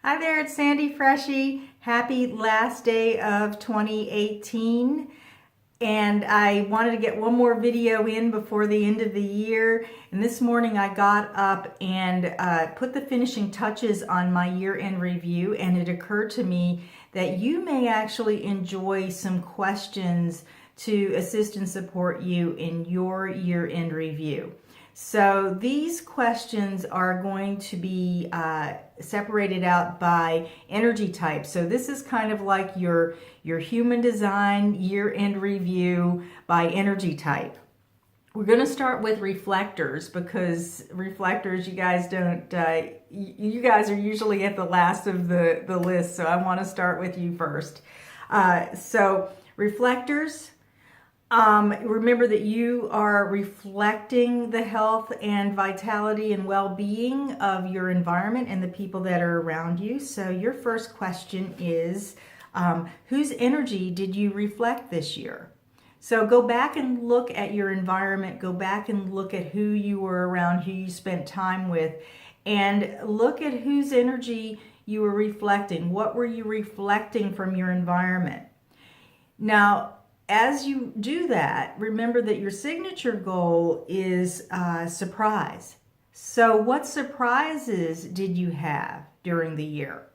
Hi there, it's Sandy Freshie. Happy last day of 2018. And I wanted to get one more video in before the end of the year. And this morning I got up and put the finishing touches on my year-end review, and it occurred to me that you may actually enjoy some questions to assist and support you in your year-end review. So these questions are going to be separated out by energy type. So this is kind of like your human design year-end review by energy type. We're going to start with reflectors because reflectors, you guys are usually at the last of the list. So I want to start with you first. So reflectors. Remember that you are reflecting the health and vitality and well-being of your environment and the people that are around you. So your first question is, whose energy did you reflect this year? So go back and look at your environment, go back and look at who you were around, who you spent time with, and look at whose energy you were reflecting. What were you reflecting from your environment? Now, as you do that, remember that your signature goal is surprise. So what surprises did you have during the year?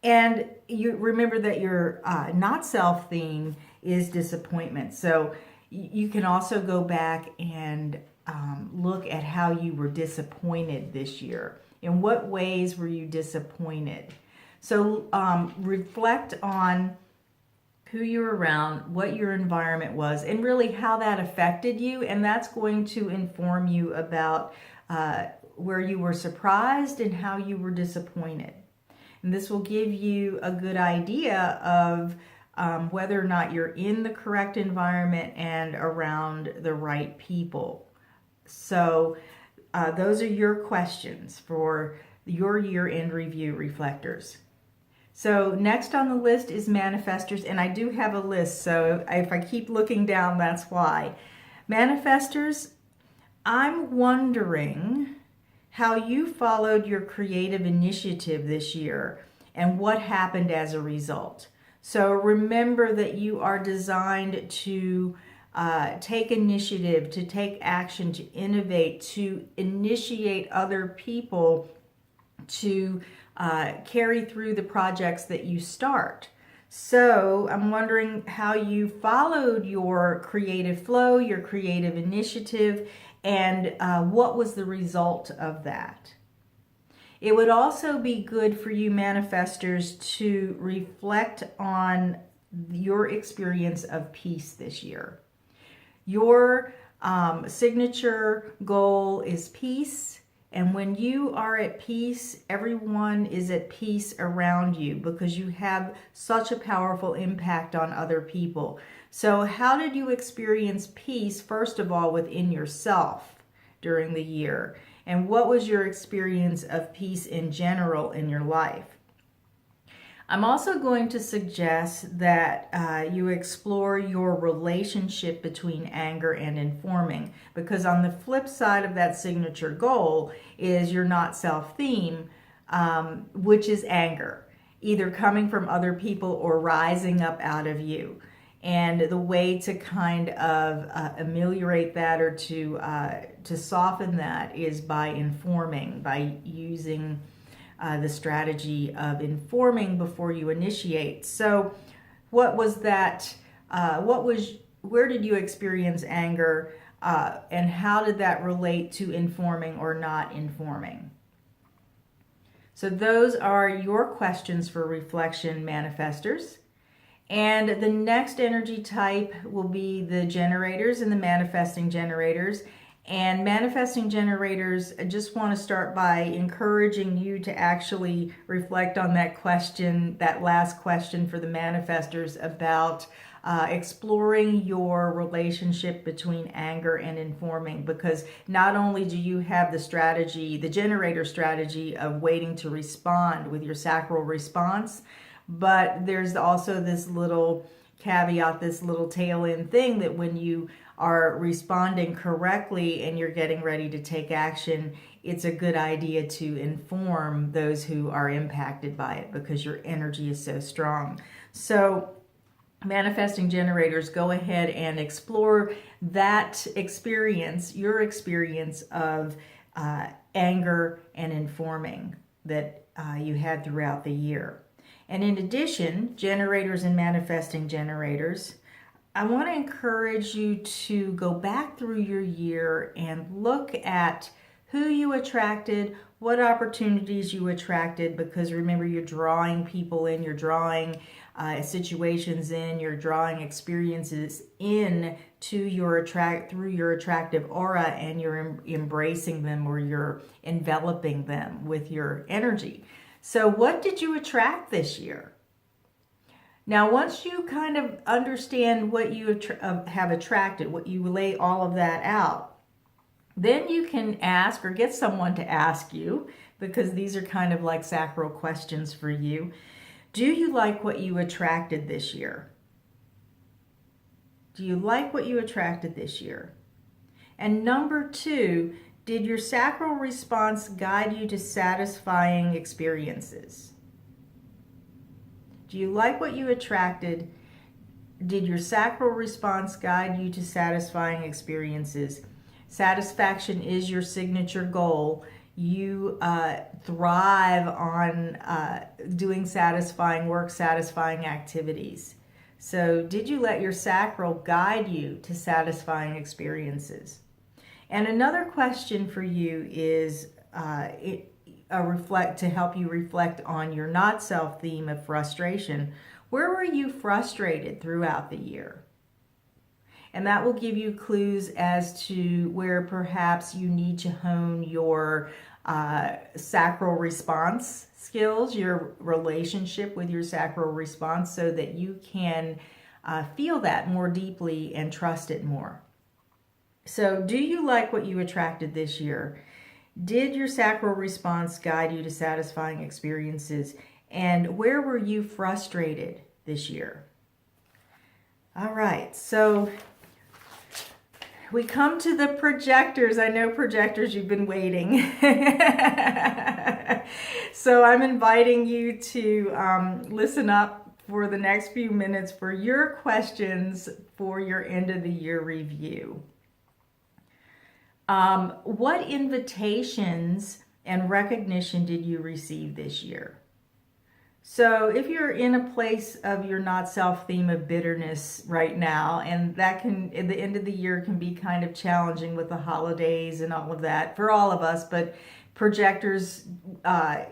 And you remember that your not self theme is disappointment. So you can also go back and look at how you were disappointed this year. In what ways were you disappointed? So reflect on who you're around, what your environment was, and really how that affected you. And that's going to inform you about where you were surprised and how you were disappointed. And this will give you a good idea of whether or not you're in the correct environment and around the right people. So those are your questions for your year-end review, reflectors. So next on the list is manifestors, and I do have a list, so if I keep looking down, that's why. Manifestors, I'm wondering how you followed your creative initiative this year and what happened as a result. So remember that you are designed to take initiative, to take action, to innovate, to initiate other people to carry through the projects that you start. So I'm wondering how you followed your creative flow, your creative initiative, and what was the result of that. It would also be good for you manifestors to reflect on your experience of peace this year. Your signature goal is peace. And when you are at peace, everyone is at peace around you because you have such a powerful impact on other people. So how did you experience peace, first of all, within yourself during the year? And what was your experience of peace in general in your life? I'm also going to suggest that you explore your relationship between anger and informing, because on the flip side of that signature goal is your not self theme, which is anger, either coming from other people or rising up out of you. And the way to kind of ameliorate that or to soften that is by informing, by using the strategy of informing before you initiate. So what was that, where did you experience anger, and how did that relate to informing or not informing? So those are your questions for reflection, manifestors. And the next energy type will be the generators and the manifesting generators. And manifesting generators, I just want to start by encouraging you to actually reflect on that question, that last question for the manifestors about exploring your relationship between anger and informing, because not only do you have the strategy, the generator strategy of waiting to respond with your sacral response, but there's also this little caveat, this little tail end thing that when you are responding correctly and you're getting ready to take action, it's a good idea to inform those who are impacted by it because your energy is so strong. So manifesting generators, go ahead and explore that experience, your experience of anger and informing that you had throughout the year. And in addition, generators and manifesting generators, I want to encourage you to go back through your year and look at who you attracted, what opportunities you attracted, because remember, you're drawing people in, you're drawing situations in, you're drawing experiences in to your through your attractive aura, and you're embracing them, or you're enveloping them with your energy. So what did you attract this year? Now, once you kind of understand what you have attracted, what you lay all of that out, then you can ask or get someone to ask you, because these are kind of like sacral questions for you. Do you like what you attracted this year? Do you like what you attracted this year? And number 2, did your sacral response guide you to satisfying experiences? Do you like what you attracted? Did your sacral response guide you to satisfying experiences? Satisfaction is your signature goal. You thrive on doing satisfying work, satisfying activities. So did you let your sacral guide you to satisfying experiences? And another question for you is to help you reflect on your not self theme of frustration. Where were you frustrated throughout the year? And that will give you clues as to where perhaps you need to hone your sacral response skills, your relationship with your sacral response, so that you can feel that more deeply and trust it more. So, do you like what you attracted this year? Did your sacral response guide you to satisfying experiences? And where were you frustrated this year? All right, so we come to the projectors. I know projectors, you've been waiting. So I'm inviting you to listen up for the next few minutes for your questions for your end of the year review. What invitations and recognition did you receive this year? So if you're in a place of your not self theme of bitterness right now, and that can, at the end of the year, can be kind of challenging with the holidays and all of that for all of us, but projectors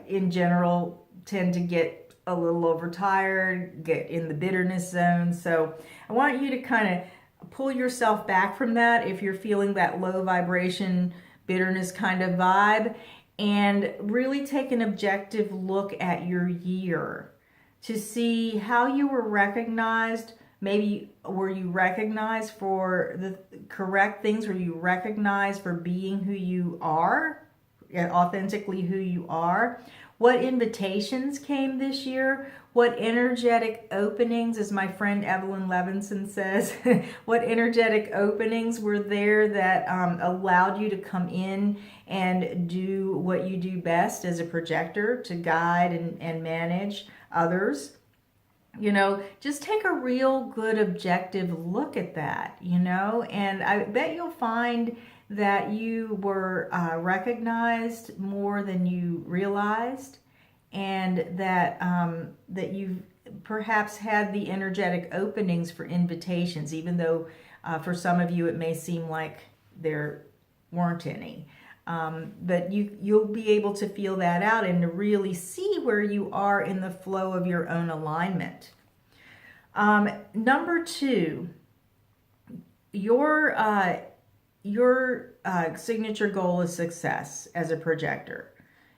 in general tend to get a little overtired, get in the bitterness zone. So I want you to kind of pull yourself back from that if you're feeling that low vibration bitterness kind of vibe, and really take an objective look at your year to see how you were recognized. Maybe were you recognized for the correct things? Were you recognized for being who you are, authentically who you are? What invitations came this year? What energetic openings, as my friend Evelyn Levinson says, what energetic openings were there that allowed you to come in and do what you do best as a projector, to guide and manage others? You know, just take a real good objective look at that, you know, and I bet you'll find that you were recognized more than you realized, and that that you've perhaps had the energetic openings for invitations, even though for some of you it may seem like there weren't any. But you'll be able to feel that out and to really see where you are in the flow of your own alignment. Number 2, your signature goal is success as a projector.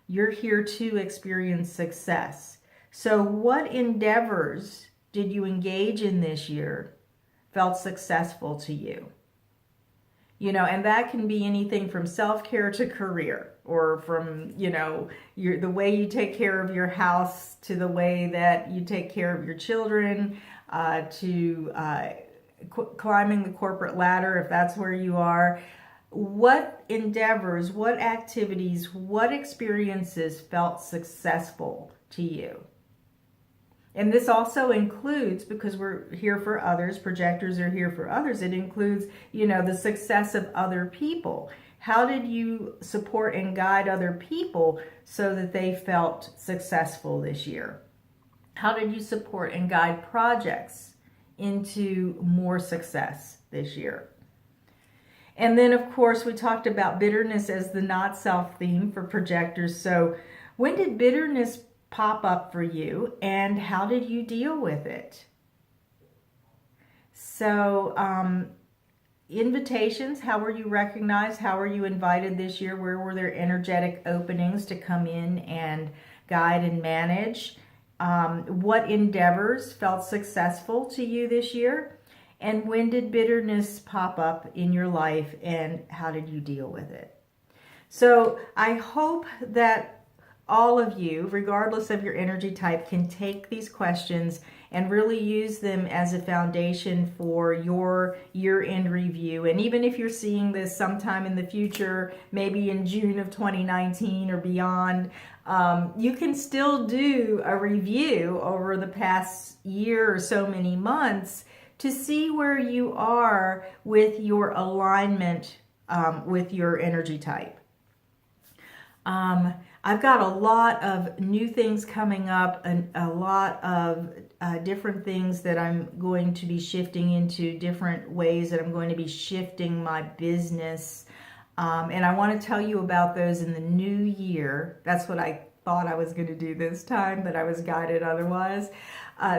You're here to experience success. So what endeavors did you engage in this year felt successful to you? You know, and that can be anything from self-care to career, or from, you know, the way you take care of your house to the way that you take care of your children, to climbing the corporate ladder, if that's where you are. what endeavors, what activities, what experiences felt successful to you? And this also includes, because we're here for others, projectors are here for others, it includes, the success of other people. How did you support and guide other people so that they felt successful this year? How did you support and guide projects into more success this year? And then, of course, we talked about bitterness as the not self theme for projectors. So when did bitterness pop up for you, and how did you deal with it? So invitations, how were you recognized? How were you invited this year? Where were there energetic openings to come in and guide and manage? What endeavors felt successful to you this year? And when did bitterness pop up in your life, and how did you deal with it? So I hope that all of you, regardless of your energy type, can take these questions and really use them as a foundation for your year-end review. And even if you're seeing this sometime in the future, maybe in June of 2019 or beyond, you can still do a review over the past year or so many months to see where you are with your alignment with your energy type. I've got a lot of new things coming up, and a lot of different things that I'm going to be shifting into, different ways that I'm going to be shifting my business. And I want to tell you about those in the new year. That's what I thought I was going to do this time, but I was guided otherwise.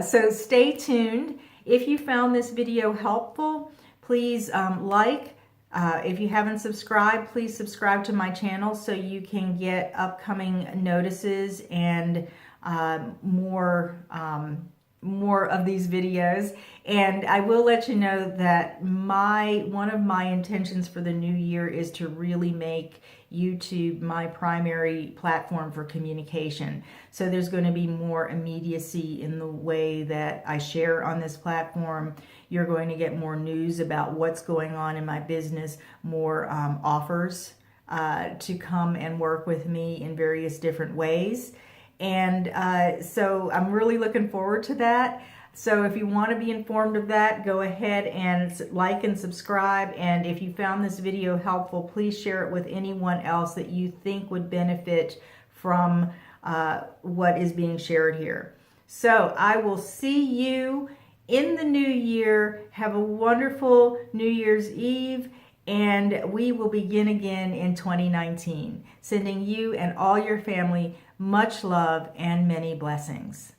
So stay tuned. If you found this video helpful, please like. If you haven't subscribed, please subscribe to my channel so you can get upcoming notices and more of these videos. And I will let you know that one of my intentions for the new year is to really make YouTube my primary platform for communication. So there's going to be more immediacy in the way that I share on this platform. You're going to get more news about what's going on in my business, more offers to come and work with me in various different ways. And so I'm really looking forward to that. So if you want to be informed of that, go ahead and like and subscribe. And if you found this video helpful, please share it with anyone else that you think would benefit from what is being shared here. So I will see you in the new year. Have a wonderful New Year's Eve, and we will begin again in 2019. Sending you and all your family much love and many blessings.